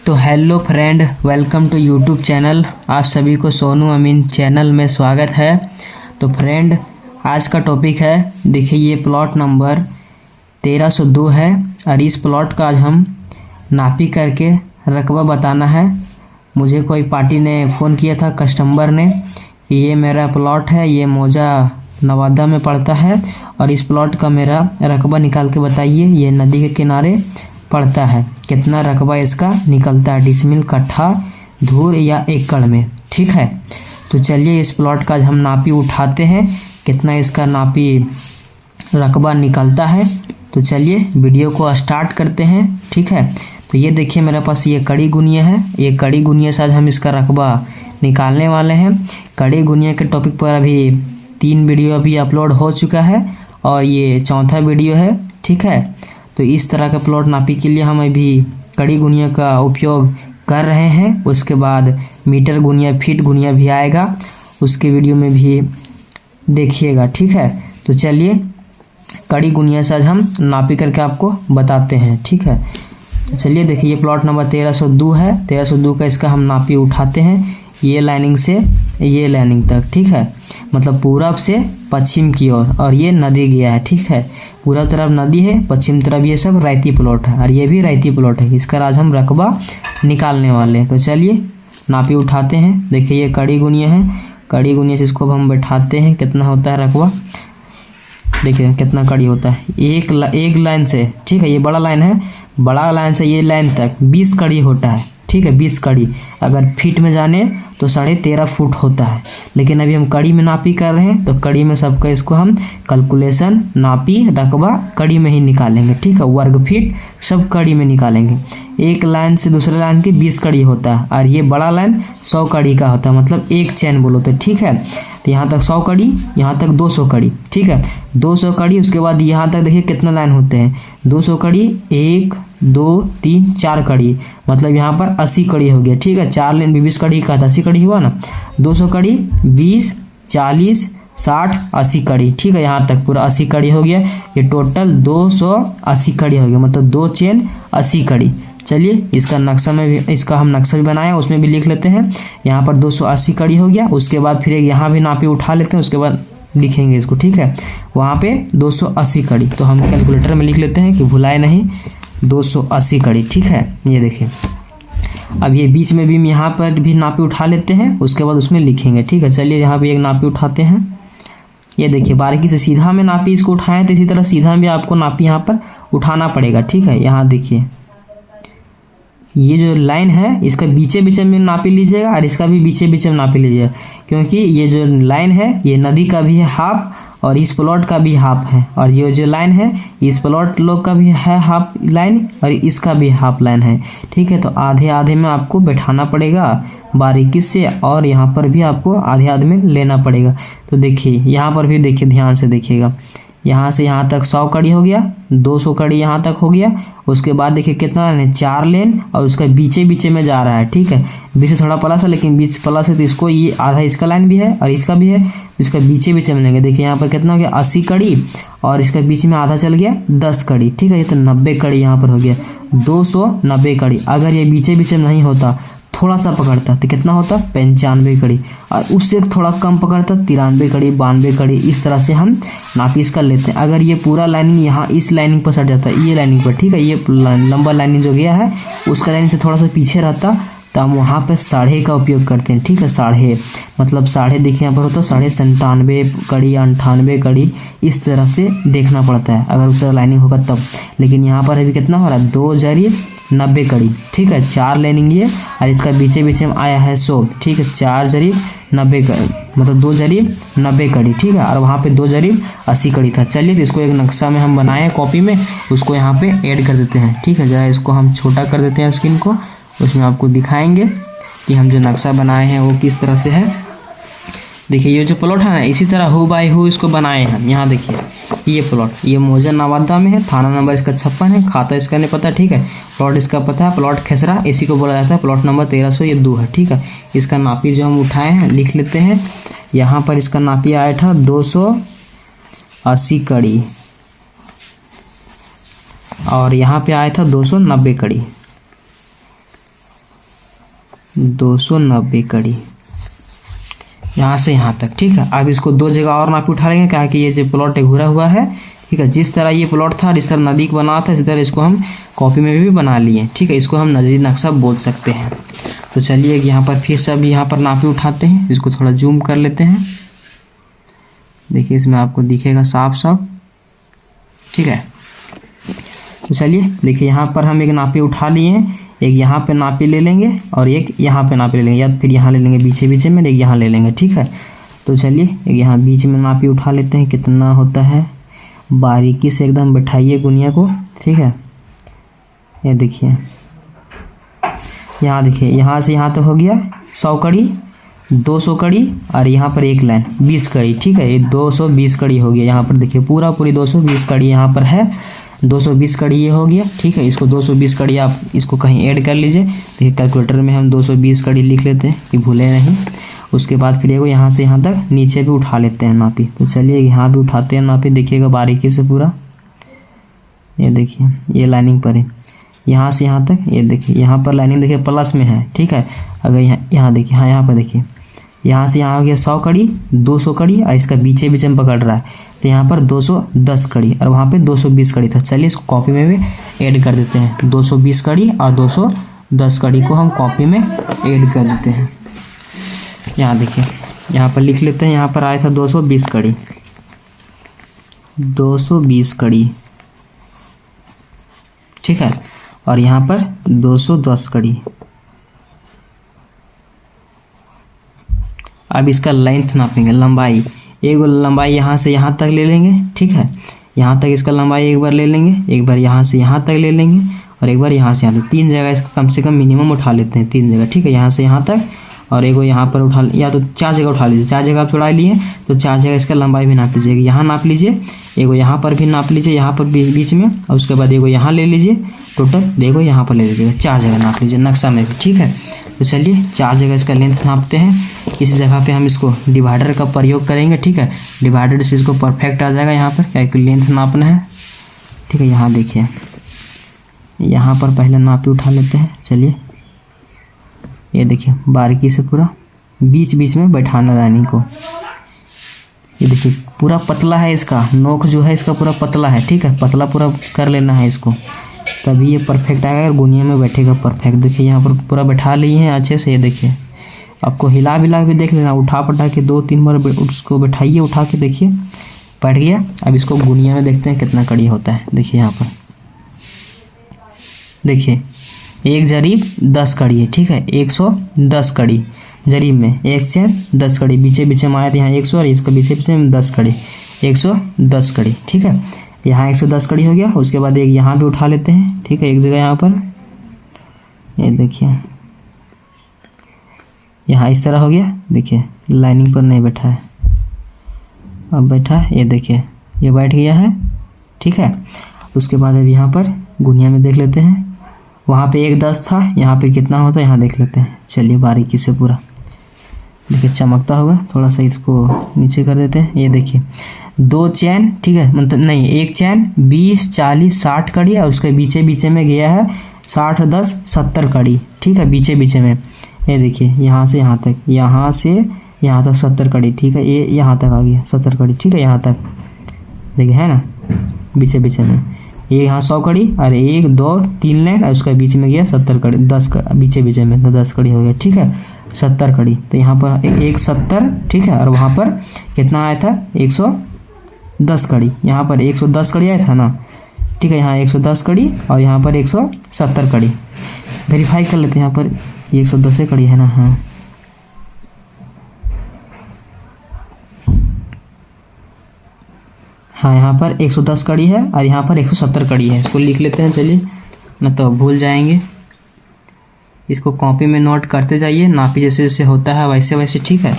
तो hello friend, welcome to YouTube channel. आप सभी को सोनू अमीन चैनल में स्वागत है। तो फ्रेंड, आज का टॉपिक है, देखिए ये प्लॉट नंबर 1302 है और इस प्लॉट का आज हम नापी करके रकबा बताना है। मुझे कोई पार्टी ने फ़ोन किया था, कस्टमर ने, कि ये मेरा प्लॉट है, ये मौजा नवादा में पड़ता है और इस प्लॉट का मेरा रकबा निकाल के बताइए। ये नदी के किनारे पड़ता है, कितना रकबा इसका निकलता है, डिसमिल, कट्ठा, धूर या एकड़ में। ठीक है, तो चलिए इस प्लॉट का हम नापी उठाते हैं, कितना इसका नापी रकबा निकलता है। तो चलिए वीडियो को स्टार्ट करते हैं। ठीक है, तो ये देखिए मेरे पास ये कड़ी गुनिया है। ये कड़ी गुनिया से आज हम इसका रकबा निकालने वाले हैं। कड़ी गुनिया के टॉपिक पर अभी 3 वीडियो अभी अपलोड हो चुका है और ये चौथा वीडियो है। ठीक है, तो इस तरह का प्लॉट नापी के लिए हम अभी कड़ी गुनिया का उपयोग कर रहे हैं। उसके बाद मीटर गुनिया, फीट गुनिया भी आएगा, उसके वीडियो में भी देखिएगा। ठीक है, तो चलिए कड़ी गुनिया से आज हम नापी करके आपको बताते हैं। ठीक है, तो चलिए देखिए ये प्लॉट नंबर 1302 है। 1302 का इसका हम नापी उठाते हैं, ये लाइनिंग से ये लाइनिंग तक। ठीक है, मतलब पूरब से पश्चिम की ओर, और ये नदी गया है। ठीक है, पूरब तरफ नदी है, पश्चिम तरफ ये सब रायती प्लॉट है और ये भी रायती प्लॉट है। इसका आज हम रकबा निकालने वाले हैं। तो चलिए नापी उठाते हैं। देखिए ये कड़ी गुनिया है, कड़ी गुनिया से इसको हम बैठाते हैं, कितना होता है रकबा। देखिए कितना कड़ी होता है एक लाइन से। ठीक है, ये बड़ा लाइन है, बड़ा लाइन से ये लाइन तक 20 कड़ी होता है। ठीक है, 20 कड़ी। अगर फीट में जाने तो 13.5 फुट होता है, लेकिन अभी हम कड़ी में नापी कर रहे हैं तो कड़ी में सबका इसको हम कैलकुलेशन, नापी, रकबा कड़ी में ही निकालेंगे। ठीक है, वर्ग फीट सब कड़ी में निकालेंगे। एक लाइन से दूसरे लाइन की 20 कड़ी होता है और ये बड़ा लाइन 100 कड़ी का होता है, मतलब एक चैन बोलो तो। ठीक है, तो यहाँ तक 100 कड़ी, यहाँ तक 200 कड़ी। ठीक है, 200 कड़ी, उसके बाद यहाँ तक देखिए कितना लाइन होते हैं, 200 कड़ी, 1 2 3 4 कड़ी, मतलब यहाँ पर 80 कड़ी हो गया। ठीक है, 4 लाइन 20 कड़ी का था, 80 कड़ी हुआ ना। 200 कड़ी, 20 40 60 80 कड़ी। ठीक है, यहाँ तक पूरा 80 कड़ी हो गया। ये टोटल 280 कड़ी हो गया, मतलब 2 चेन 80 कड़ी। चलिए इसका नक्शा में भी, इसका हम नक्शा भी बनाए, उसमें भी लिख लेते हैं। यहाँ पर 280 कड़ी हो गया। उसके बाद फिर एक यहाँ भी नापी उठा लेते हैं, उसके बाद लिखेंगे इसको। ठीक है, वहाँ पे 280 कड़ी, तो हम कैलकुलेटर में लिख लेते हैं कि भुलाए नहीं, 280 कड़ी। ठीक है, ये देखिए अब ये बीच में भी हम यहाँ पर भी नापी उठा लेते हैं, उसके बाद उसमें लिखेंगे। ठीक है, चलिए यहाँ पे एक नापी उठाते हैं। ये देखिए बारीकी से सीधा में नापी इसको उठाएं, तो इसी तरह सीधा में भी आपको नापी यहाँ पर उठाना पड़ेगा। ठीक है, यहाँ देखिए ये जो लाइन है इसका बीचे बीचे में नापी लीजिएगा और इसका भी बीचे बीचे में नापी लीजिएगा, क्योंकि ये जो लाइन है ये नदी का भी है हाफ और इस प्लॉट का भी हाफ है, और ये जो लाइन है इस प्लॉट लोग का भी है हाफ लाइन और इसका भी हाफ लाइन है। ठीक है, तो आधे आधे में आपको बैठाना पड़ेगा बारीकी से, और यहाँ पर भी आपको आधे आधे में लेना पड़ेगा। तो देखिए यहाँ पर भी देखिए, ध्यान से देखिएगा, यहाँ से यहाँ तक 100 कड़ी हो गया, 200 कड़ी यहाँ तक हो गया। उसके बाद देखिए कितना लेन है, 4 लेन, और उसका बीचे बीचे में जा रहा है। ठीक है, बीच से थोड़ा प्लस है, लेकिन बीच प्लस है तो इसको ये आधा इसका लाइन भी है और इसका भी है, इसका बीचे बीचे में लेंगे। देखिए यहाँ पर कितना हो गया, 80 कड़ी, और इसका बीच में आधा चल गया 10 कड़ी। ठीक है, ये तो 90 कड़ी यहाँ पर हो गया, 290 कड़ी। अगर ये बीचे बीचे में नहीं होता, थोड़ा सा पकड़ता तो कितना होता, 95 कड़ी, और उससे थोड़ा कम पकड़ता 93 कड़ी, 92 कड़ी। इस तरह से हम नापी इसका लेते हैं। अगर ये पूरा लाइनिंग यहाँ इस लाइनिंग पर सट जाता है, ये लाइनिंग पर, ठीक है, ये लंबा लाइनिंग जो गया है उसका लाइनिंग से थोड़ा सा पीछे रहता, तो हम वहाँ पे 1/2 का उपयोग करते हैं। ठीक है, 1/2 मतलब 1/2 देखिए यहाँ पर होता है 97 कड़ी, 98 कड़ी, इस तरह से देखना पड़ता है अगर उसका लाइनिंग होगा तब। लेकिन यहाँ पर अभी कितना हो रहा है, 2/90 कड़ी। ठीक है, 4 लाइनिंग ये, और इसका बीचे बीचे में आया है 100। ठीक है, 4/90 कड़ी, मतलब 2/90 कड़ी। ठीक है, और वहाँ पे 2/80 कड़ी था। चलिए तो इसको एक नक्शा में हम बनाए हैं कॉपी में, उसको यहाँ पे ऐड कर देते हैं। ठीक है, जरा इसको हम छोटा कर देते हैं स्क्रीन को, उसमें आपको दिखाएंगे कि हम जो नक्शा बनाए हैं वो किस तरह से है। देखिए ये जो प्लॉट है ना, इसी तरह हु बाई हु इसको बनाए हैं। यहाँ देखिए ये प्लॉट, ये मौजा नवादा में है, थाना नंबर इसका 56 है, खाता इसका नहीं पता। ठीक है, प्लॉट इसका पता है, प्लॉट खेसरा, इसी को बोला जाता है। प्लॉट नंबर 1302 है। ठीक है, इसका नापी जो हम उठाए हैं लिख लेते हैं। यहाँ पर इसका नापी आया था 280 कड़ी, और यहाँ पे आया था 290 कड़ी। 290 कड़ी यहाँ से यहाँ तक। ठीक है, अब इसको दो जगह और नापी उठा लेंगे, क्या कि ये जो प्लॉट घुरा हुआ है, ठीक है, जिस तरह ये प्लॉट था, जिस तरह नदी को बना था, इसी तरह इसको हम कॉपी में भी बना लिए। ठीक है, इसको हम नजरी नक्शा बोल सकते हैं। तो चलिए यहाँ पर फिर से अभी यहाँ पर नापी उठाते हैं, इसको थोड़ा जूम कर लेते हैं। देखिए इसमें आपको दिखेगा साफ साफ। ठीक है, तो चलिए देखिए यहाँ पर हम एक नापी उठा लिए हैं, एक यहाँ पे नापी ले लेंगे और एक यहाँ पे नापी ले लेंगे, या फिर यहाँ ले लेंगे बीचे बीचे में, एक यहाँ ले लेंगे। ठीक है, तो चलिए एक यहाँ बीच में नापी उठा लेते हैं, कितना होता है, बारीकी से एकदम बैठाइए गुनिया को। ठीक है, ये देखिए यहाँ देखिए, यहाँ से यहाँ तक हो गया 100 कड़ी, 200 कड़ी और यहाँ पर एक लाइन 20 कड़ी। ठीक है, ये 220 कड़ी हो गया। यहाँ पर देखिए पूरी 220 कड़ी यहाँ पर है, 220 कड़ी ये हो गया। ठीक है, इसको 220 कड़ी आप इसको कहीं ऐड कर लीजिए। देखिए कैलकुलेटर में हम 220 कड़ी लिख लेते हैं कि भूले नहीं। उसके बाद फिर यहाँ से यहाँ तक नीचे भी उठा लेते हैं नापी। तो चलिए यहाँ भी उठाते हैं नापी, देखिएगा बारीकी से पूरा। ये देखिए ये लाइनिंग पर है, यहाँ से यहाँ तक। ये देखिए यहाँ पर लाइनिंग देखिए प्लस में है। ठीक है, अगर यहाँ देखिए, हाँ यहाँ पर देखिए, यहाँ से यहाँ हो गया 100 कड़ी, 200 कड़ी और इसका बीचे बीचे में पकड़ रहा है, तो यहाँ पर 210 कड़ी और वहाँ पे 220 कड़ी था। चलिए इसको कॉपी में भी ऐड कर देते हैं, 220 कड़ी और 210 कड़ी को हम कॉपी में ऐड कर देते हैं। यहाँ देखिए यहाँ पर लिख लेते हैं, यहाँ पर आया था 220 कड़ी, 220 कड़ी। ठीक है, और यहाँ पर 210 कड़ी। अब इसका लेंथ नापेंगे, लंबाई। एक बार लंबाई यहाँ से यहाँ तक ले लेंगे। ठीक है, यहाँ तक इसका लंबाई एक बार ले लेंगे, एक बार यहाँ से यहाँ तक ले लेंगे और एक बार यहाँ से यहाँ तक। 3 जगह इसका कम से कम मिनिमम उठा लेते हैं, 3 जगह। ठीक है, यहाँ से यहाँ तक और एक यहाँ पर उठा, या तो 4 जगह उठा लीजिए। 4 जगह आप चौड़ाई लिए तो 4 जगह इसका लंबाई भी नाप लीजिए। यहाँ नाप लीजिए, एगो यहाँ पर भी नाप लीजिए, यहाँ पर बीच में, और उसके बाद एगो यहाँ ले लीजिए। टोटल देखो यहाँ पर ले लीजिएगा, 4 जगह नाप लीजिए नक्शा में भी। ठीक है, तो चलिए 4 जगह इसका लेंथ नापते हैं। इस जगह पे हम इसको डिवाइडर का प्रयोग करेंगे। ठीक है, डिवाइडर से इसको परफेक्ट आ जाएगा यहाँ पर, क्या कि लेंथ नापना है। ठीक है, यहाँ देखिए, यहाँ पर पहले नापी उठा लेते हैं। चलिए ये देखिए बारीकी से पूरा बीच बीच में बैठाना लाइनिंग को। ये देखिए पूरा पतला है, इसका नोक जो है इसका पूरा पतला है। ठीक है, पतला पूरा कर लेना है इसको, तभी ये परफेक्ट आएगा और गुनिया में बैठेगा परफेक्ट। देखिए यहाँ पर पूरा बैठा लिए हैं अच्छे से। ये देखिए आपको हिला बिला भी देख लेना, उठा पटा के 2-3 बार उसको बैठाइए, उठा के देखिए बैठ गया। अब इसको गुनिया में देखते हैं कितना कड़ी होता है। देखिए यहाँ पर देखिए एक जरीब 10 कड़ी है। ठीक है, 110 कड़ी जरीब में, एक चैन 10 कड़ी, बीचे बीचे में आया था यहाँ 100 और इसका बीचे बीचे में 10 कड़ी, 110 कड़ी। ठीक है, यहाँ 110 कड़ी हो गया। उसके बाद एक यहाँ भी उठा लेते हैं। ठीक है, एक जगह यहाँ पर, ये देखिए यहाँ इस तरह हो गया। देखिए लाइनिंग पर नहीं बैठा है, अब बैठा है। ये देखिए ये बैठ गया है। ठीक है, उसके बाद अब यहाँ पर गुनिया में देख लेते हैं। वहाँ पे 110 था, यहाँ पे कितना होता है यहाँ देख लेते हैं। चलिए बारीकी से पूरा देखिए चमकता होगा, थोड़ा सा इसको नीचे कर देते हैं। ये देखिए 2 चैन, ठीक है, मतलब नहीं, एक चैन 20, 40, 60 कड़ी और उसके बीचे बीचे में गया है 60, 10, 70 कड़ी। ठीक है, बीचे बीचे में ये देखिए यहाँ से यहाँ तक, यहाँ से यहाँ तक 70 कड़ी। ठीक है, ये यहाँ तक आ गया 70 कड़ी। ठीक है, यहाँ तक देखिए है ना, बीचे बीचे में ये यहाँ 100 कड़ी और 1, 2, 3 लाइन और उसका बीच में गया 70 कड़ी, 10 बीचे बीचे में तो 10 कड़ी हो गया। ठीक है, 70 कड़ी, तो यहाँ पर 170। ठीक है, और वहाँ पर कितना आया था 110 कड़ी, यहाँ पर 110 कड़ी आया था ना। ठीक है, यहाँ 110 कड़ी और यहाँ पर 170 कड़ी। वेरीफाई कर लेते हैं, यहाँ पर 110 कड़ी है ना। हाँ, हाँ यहाँ पर 110 कड़ी है और यहाँ पर 170 कड़ी है। इसको लिख लेते हैं, चलिए ना तो भूल जाएंगे। इसको कॉपी में नोट करते जाइए, नापी जैसे जैसे होता है वैसे वैसे। ठीक है,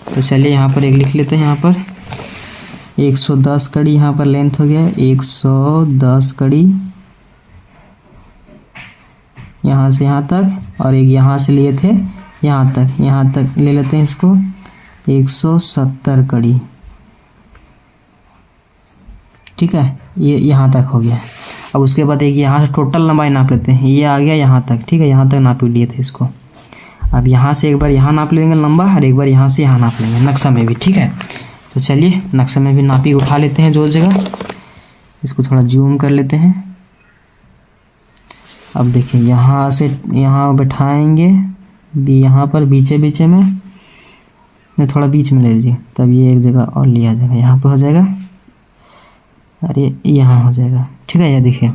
तो चलिए यहाँ पर एक लिख लेते हैं। यहाँ पर 110 कड़ी यहाँ पर लेंथ हो गया, 110 कड़ी यहाँ से यहाँ तक, और एक यहाँ से लिए थे यहाँ तक ले लेते हैं इसको 170 कड़ी। ठीक है, ये यहाँ तक हो गया। अब उसके बाद एक यहाँ से टोटल लंबाई नाप लेते हैं, ये आ गया यहाँ तक। ठीक है, यहाँ तक नाप लिए थे इसको। अब यहाँ से एक बार यहाँ नाप लेंगे लंबा और एक बार यहाँ से यहाँ नाप लेंगे नक्शा में भी, ठीक है। तो चलिए नक्शा में भी नापी उठा लेते हैं जो जगह, इसको थोड़ा जूम कर लेते हैं। अब देखिए यहाँ से यहाँ बैठाएंगे भी, यहाँ पर बीचे बीचे में, थोड़ा बीच में ले लीजिए, तब ये एक जगह और लिया जाएगा, यहाँ पे हो जाएगा और ये यहाँ हो जाएगा, ठीक है। ये देखिए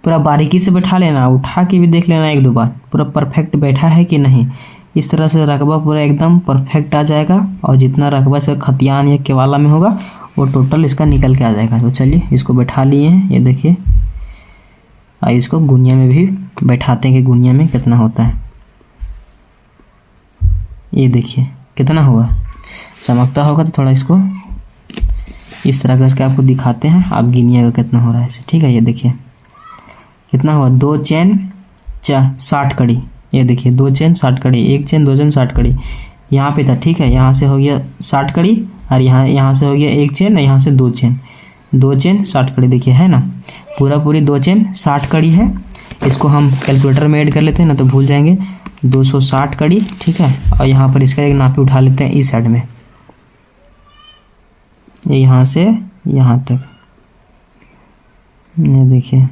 पूरा बारीकी से बैठा लेना, उठा के भी देख लेना एक दो बार पूरा परफेक्ट बैठा है कि नहीं। इस तरह से रकबा पूरा एकदम परफेक्ट आ जाएगा और जितना रकबा से खतियान या केवाला में होगा वो टोटल इसका निकल के आ जाएगा। तो चलिए इसको बैठा लिए हैं, ये देखिए। आइए इसको गुनिया में भी बैठाते हैं कि गुनिया में कितना होता है। ये देखिए कितना हुआ, चमकता होगा तो थोड़ा इसको इस तरह करके आपको दिखाते हैं, आप गिनिएगा कितना हो रहा है इसे, ठीक है। ये देखिए कितना हुआ, 2 चेन 60 कड़ी, ये देखिए 2 चेन 60 कड़ी, 1 चेन 2 चेन 60 कड़ी यहाँ पे था, ठीक है। यहाँ से हो गया 60 कड़ी और यहाँ से हो गया 1 चेन, यहाँ से 2 चेन 60 कड़ी, देखिए है ना, पूरी 2 चेन 60 कड़ी है। इसको हम कैलकुलेटर में ऐड कर लेते हैं ना तो भूल जाएंगे, 260 कड़ी, ठीक है। और यहाँ पर इसका एक नापी उठा लेते हैं इस साइड में, ये यहाँ से यहाँ तक, ये देखिए,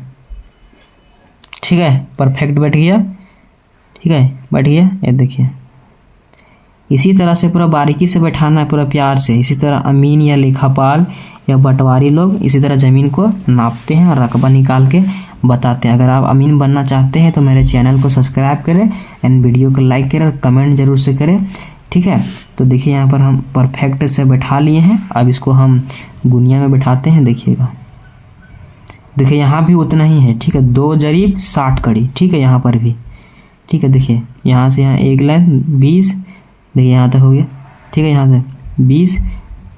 ठीक है, परफेक्ट बैठ गया, ठीक है, बैठ गया। ये देखिए इसी तरह से पूरा बारीकी से बैठाना है, पूरा प्यार से। इसी तरह अमीन या लेखापाल या बंटवारी लोग इसी तरह ज़मीन को नापते हैं और रकबा निकाल के बताते हैं। अगर आप अमीन बनना चाहते हैं तो मेरे चैनल को सब्सक्राइब करें एंड वीडियो को लाइक करें और कमेंट जरूर से करें, ठीक है। तो देखिए यहाँ पर हम परफेक्ट से बैठा लिए हैं। अब इसको हम गुनिया में बैठाते हैं, देखिएगा, देखिए यहाँ भी उतना ही है, ठीक है, 2 जरीब 60 कड़ी, ठीक है, यहाँ पर भी, ठीक है। देखिए यहाँ से यहाँ एक लाइन 20, देखिए यहाँ तक हो गया, ठीक है, यहाँ से 20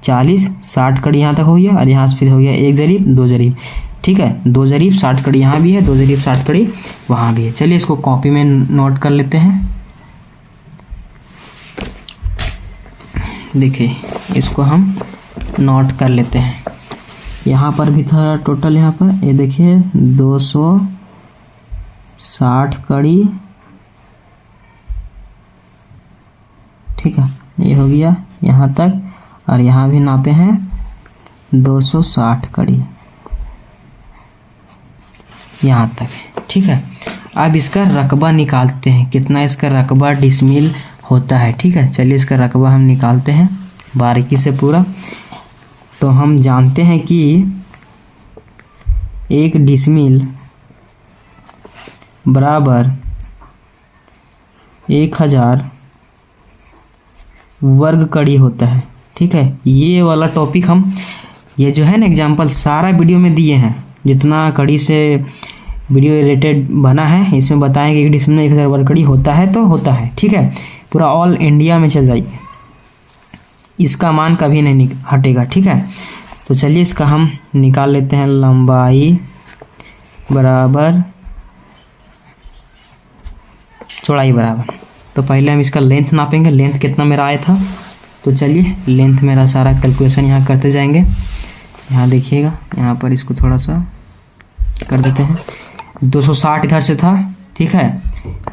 40 60 कड़ी यहाँ तक हो गया और यहाँ से फिर हो गया 1 जरीब 2 जरीब, ठीक है, 2 जरीब 60 कड़ी यहाँ भी है, 2 जरीब 60 कड़ी वहाँ भी है। चलिए इसको कॉपी में नोट कर लेते हैं। देखिए इसको हम नोट कर लेते हैं। यहाँ पर भी था टोटल, यहाँ पर ये देखिए 260 कड़ी, ठीक है, ये हो गया यहाँ तक और यहाँ भी नापे हैं 260 कड़ी यहाँ तक, ठीक है। अब इसका रकबा निकालते हैं, कितना इसका रकबा डिसमिल होता है, ठीक है। चलिए इसका रकबा हम निकालते हैं बारीकी से पूरा। तो हम जानते हैं कि 1 डिसमिल बराबर 1000 वर्ग कड़ी होता है, ठीक है। ये वाला टॉपिक हम, ये जो है ना एग्जाम्पल सारा वीडियो में दिए हैं, जितना कड़ी से वीडियो रिलेटेड बना है इसमें बताएं कि 1 डिसमिल में 1000 वर्ग कड़ी होता है तो होता है, ठीक है। पूरा ऑल इंडिया में चल जाइए, इसका मान कभी नहीं हटेगा, ठीक है। तो चलिए इसका हम निकाल लेते हैं, लंबाई बराबर चौड़ाई बराबर। तो पहले हम इसका लेंथ नापेंगे, लेंथ कितना मेरा आया था। तो चलिए लेंथ मेरा सारा कैलकुलेशन यहाँ करते जाएंगे। यहाँ देखिएगा, यहाँ पर इसको थोड़ा सा कर देते हैं, 260 इधर से था, ठीक है।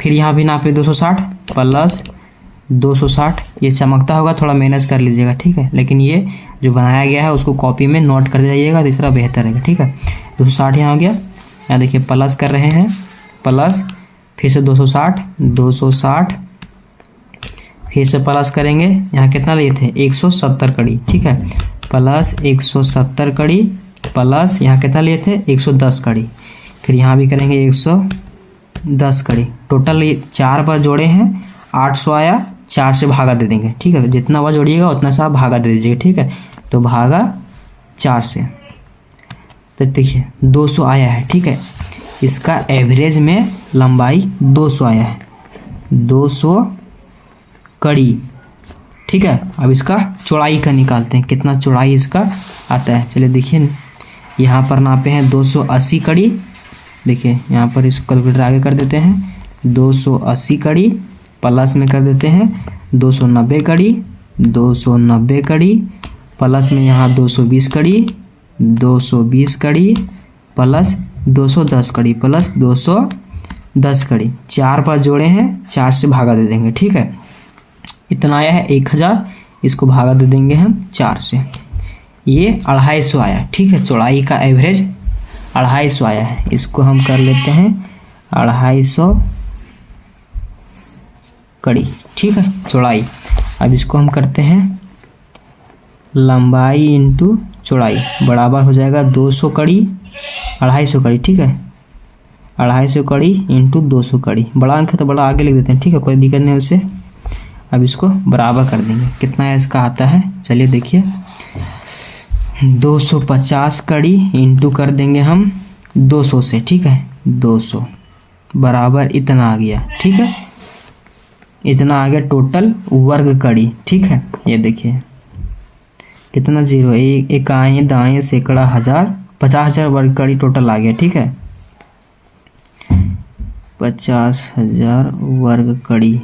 फिर यहाँ भी नापे 260 प्लस 260, ये चमकता होगा, थोड़ा मेहनत कर लीजिएगा, ठीक है। लेकिन ये जो बनाया गया है उसको कॉपी में नोट कर जाइएगा, तो इस तरह बेहतर रहेगा, ठीक है। 260 यहाँ हो गया, यहाँ देखिए प्लस कर रहे हैं, प्लस फिर से 260 फिर से प्लस करेंगे, यहाँ कितना लिए थे 170 कड़ी, ठीक है, प्लस 170 कड़ी प्लस यहाँ कितना लिए थे 110 कड़ी, फिर यहाँ भी करेंगे 110 कड़ी। टोटल ये 4 बार जोड़े हैं, 800 आया, 4 से भागा दे देंगे, ठीक है। जितना बार जोड़िएगा उतना सा भागा दे दीजिएगा, ठीक है। तो भागा 4 से, तो देखिए 200 आया है, ठीक है। इसका एवरेज में लंबाई 200 आया है, 200 कड़ी, ठीक है। अब इसका चौड़ाई का निकालते हैं, कितना चौड़ाई इसका आता है। चलिए देखिए यहाँ पर नापे हैं 280 कड़ी, देखिए यहाँ पर इसको कैलकुलेटर आगे कर देते हैं, 280 कड़ी प्लस में कर देते हैं 290 कड़ी, 290 कड़ी प्लस में यहाँ 220 कड़ी, 220 कड़ी प्लस 210 कड़ी प्लस 10 कड़ी, 4 बार जोड़े हैं, 4 से भागा दे देंगे। ठीक है, इतना आया है 1000, इसको भागा दे देंगे हम 4 से, ये 250 आया। ठीक है, चौड़ाई का एवरेज 250 आया है। इसको हम कर लेते हैं 250 कड़ी। ठीक है, चौड़ाई। अब इसको हम करते हैं लंबाई इंटू चौड़ाई बराबर हो जाएगा 200 कड़ी 250 कड़ी। ठीक है, 250 कड़ी इंटू 200 कड़ी। बड़ा अंक है तो बड़ा आगे लिख देते हैं। ठीक है, कोई दिक्कत नहीं उससे। अब इसको बराबर कर देंगे। कितना है इसका आता है, चलिए देखिए, 250 कड़ी इंटू कर देंगे हम 200 से। ठीक है, 200 बराबर इतना आ गया। ठीक है, इतना आ गया टोटल वर्ग कड़ी। ठीक है, ये देखिए कितना 0, इकाई दाएं सैकड़ा हजार, 50,000 वर्ग कड़ी टोटल आ गया। ठीक है, 50,000 वर्ग कड़ी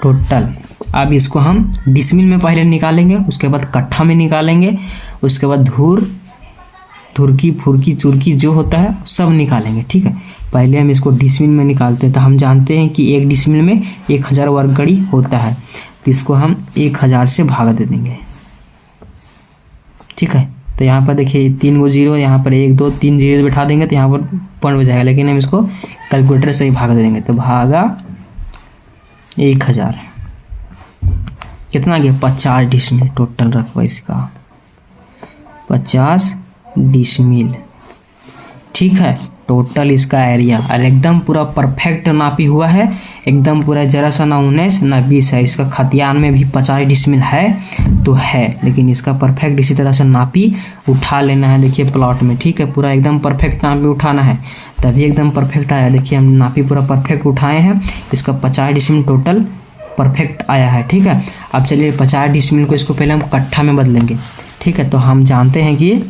टोटल। अब इसको हम डिसमिल में पहले निकालेंगे, उसके बाद कट्ठा में निकालेंगे, उसके बाद धूर धुरकी फुरकी चुरकी जो होता है सब निकालेंगे। ठीक है, पहले हम इसको डिसमिल में निकालते हैं। तो हम जानते हैं कि 1 डिसमिल में 1000 वर्ग कड़ी होता है, तो इसको हम 1000 से भाग दे देंगे। ठीक है, तो यहाँ पर देखिए 3 गो 0, यहाँ पर 1 2 3 जीरो बैठा देंगे तो यहाँ पर पॉइंट हो जाएगा, लेकिन हम इसको कैलकुलेटर से ही भाग दे देंगे। तो भागा 1000 कितना गया, 50 डिसमिल टोटल रकबा इसका, 50 डिसमिल। ठीक है, टोटल इसका एरिया और एकदम पूरा परफेक्ट नापी हुआ है, एकदम पूरा जरा सा ना 19 ना 20 है। इसका खतियान में भी 50 डिसमिल है तो है, लेकिन इसका परफेक्ट इसी तरह से नापी उठा लेना है। देखिए प्लॉट में, ठीक है, पूरा एकदम परफेक्ट नापी उठाना है, तभी एकदम परफेक्ट आया। देखिए हम नापी पूरा परफेक्ट उठाए हैं, इसका 50 डिसमिल टोटल परफेक्ट आया है। ठीक है, अब चलिए 50 डिसमिल को इसको पहले हम कट्ठा में बदलेंगे। ठीक है, तो हम जानते हैं कि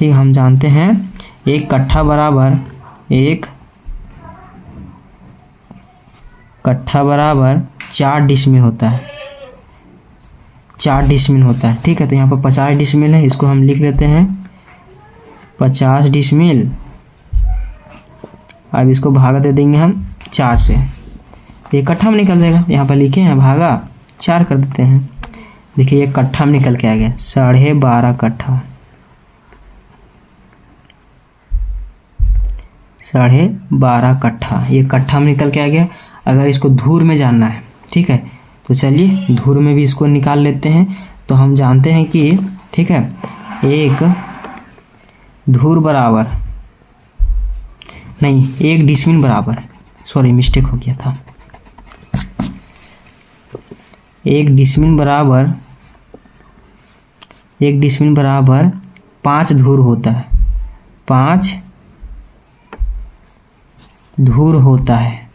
हम जानते हैं 1 कट्ठा बराबर 4 डिसमिल होता है, 4 डिसमिल होता है। ठीक है, तो यहाँ पर 50 डिसमिल है, इसको हम लिख लेते हैं 50 डिसमिल। अब इसको भागा दे देंगे हम 4 से, ये कट्ठा में निकल जाएगा। यहाँ पर लिखे हैं भागा 4 कर देते हैं। देखिए ये कट्ठा में निकल के आ गया 12.5 कट्ठा, 12.5 कट्ठा, ये कट्ठा में निकल के आ गया। अगर इसको धूर में जानना है, ठीक है, तो चलिए धूर में भी इसको निकाल लेते हैं। तो हम जानते हैं कि ठीक है, 1 धूर बराबर नहीं 1 डिसमिल बराबर, सॉरी मिस्टेक हो गया था, 1 डिसमिल बराबर 5 धूर होता है, 5 धूर होता है।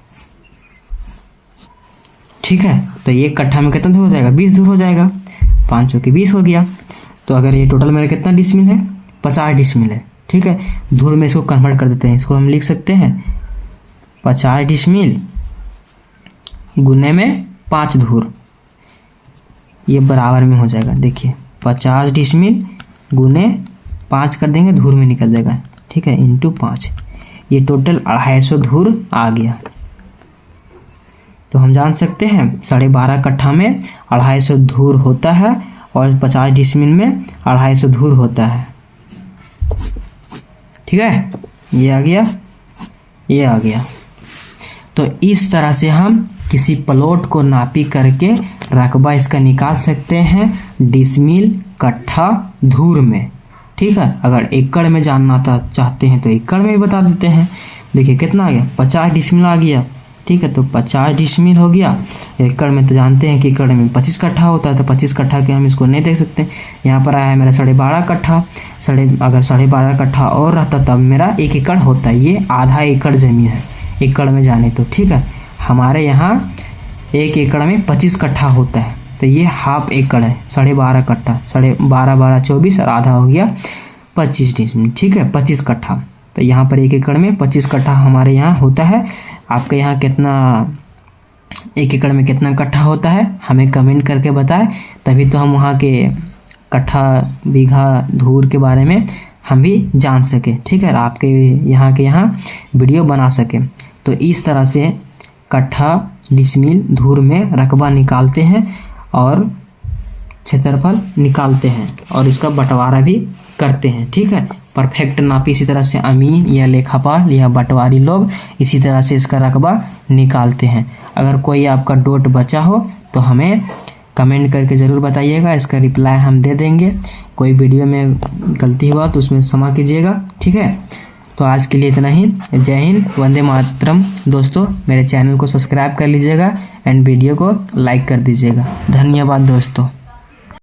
ठीक है, तो ये कट्ठा में कितना धूर हो जाएगा, 20 धूर हो जाएगा, 5 चौके 20 हो गया। तो अगर ये टोटल मेरा कितना डिसमिल है, 50 डिसमिल है। ठीक है, धूर में इसको कन्वर्ट कर देते हैं, इसको हम लिख सकते हैं 50 डिसमिल गुने में 5 धूर, ये बराबर में हो जाएगा। देखिए 50 डिसमिल गुने 5 कर देंगे, धूर में निकल जाएगा। ठीक है, इंटू 5, ये टोटल 250 धूर आ गया। तो हम जान सकते हैं 12.5 कट्ठा में 250 धूर होता है और 50 डिसमिल में 250 धूर होता है। ठीक है, ये आ गया, ये आ गया। तो इस तरह से हम किसी प्लॉट को नापी करके रकबा इसका निकाल सकते हैं डिसमिल कट्ठा धूर में। ठीक है, अगर एकड़ में जानना चाहते हैं तो एकड़ में भी बता देते हैं। देखिए कितना आ गया, 50 डिसमिल आ गया। ठीक है, तो 50 डिसमिल हो गया। एकड़ में तो जानते हैं कि एकड़ में 25 कट्ठा होता है, तो 25 कट्ठा के हम इसको नहीं देख सकते। यहाँ पर आया है मेरा 12.5 कट्ठा, अगर 12.5 कट्ठा और रहता तब मेरा 1 एकड़ होता है। ये आधा एकड़ ज़मीन है एकड़ में जाने तो। ठीक है, हमारे यहाँ 1 एकड़ में 25 कट्ठा होता है, तो ये हाफ एकड़ है, 12.5 कट्ठा, 12 12 24 और आधा हो गया 25 डिसमिल। ठीक है, 25 कट्ठा। तो यहाँ पर 1 एकड़ में 25 कट्ठा हमारे यहाँ होता है। आपके यहाँ कितना 1 एकड़ में कितना कट्ठा होता है हमें कमेंट करके बताएं, तभी तो हम वहाँ के कट्ठा बीघा धूर के बारे में हम भी जान सके, ठीक है, आपके यहाँ के यहाँ वीडियो बना सके। तो इस तरह से कट्ठा, डिसमिल, धूर में रकबा निकालते हैं और क्षेत्रफल निकालते हैं और इसका बंटवारा भी करते हैं, ठीक है। परफेक्ट नापी इसी तरह से अमीन या लेखापाल या बंटवारी लोग इसी तरह से इसका रकबा निकालते हैं। अगर कोई आपका डॉट बचा हो तो हमें कमेंट करके ज़रूर बताइएगा, इसका रिप्लाई हम दे देंगे। कोई वीडियो में गलती हुआ तो उसमें क्षमा कीजिएगा, ठीक है। तो आज के लिए इतना ही। जय हिंद, वंदे मातरम। दोस्तों मेरे चैनल को सब्सक्राइब कर लीजिएगा एंड वीडियो को लाइक कर दीजिएगा। धन्यवाद दोस्तों।